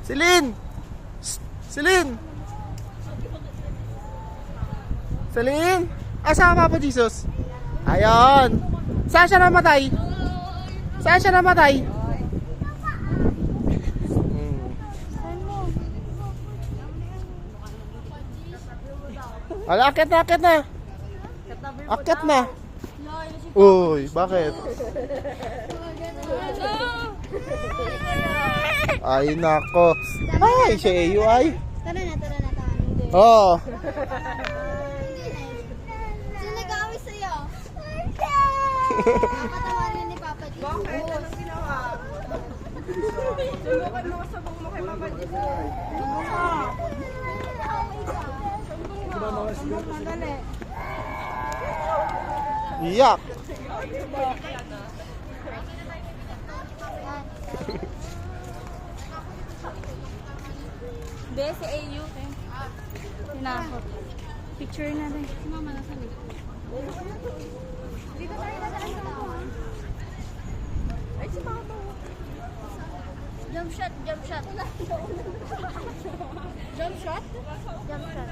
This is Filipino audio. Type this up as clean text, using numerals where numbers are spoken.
Celine! Shh! Celine! Celine! Asa ka, Papa Jesus? Ayon! Saan siya namatay? Saan siya namatay? Ala, akit na, akit na. Akit na. Uy, bakit? Ay, nako. Ay, si Eyo ay. Tara na, tara na, tara na. Oo. Sino nag-aaway sa'yo? Nakatawarin ni Papa G. Bakit? Anong ginawa? Subukan mo sabong mo kay Papa G. Dali. Iyak. Hindi, si AU. Tinakot. Picture na rin. Si Mama nasa likod. Dito tayo na tayo. Ay, si Mama. Jump shot, jump shot. Jump shot? Jump shot.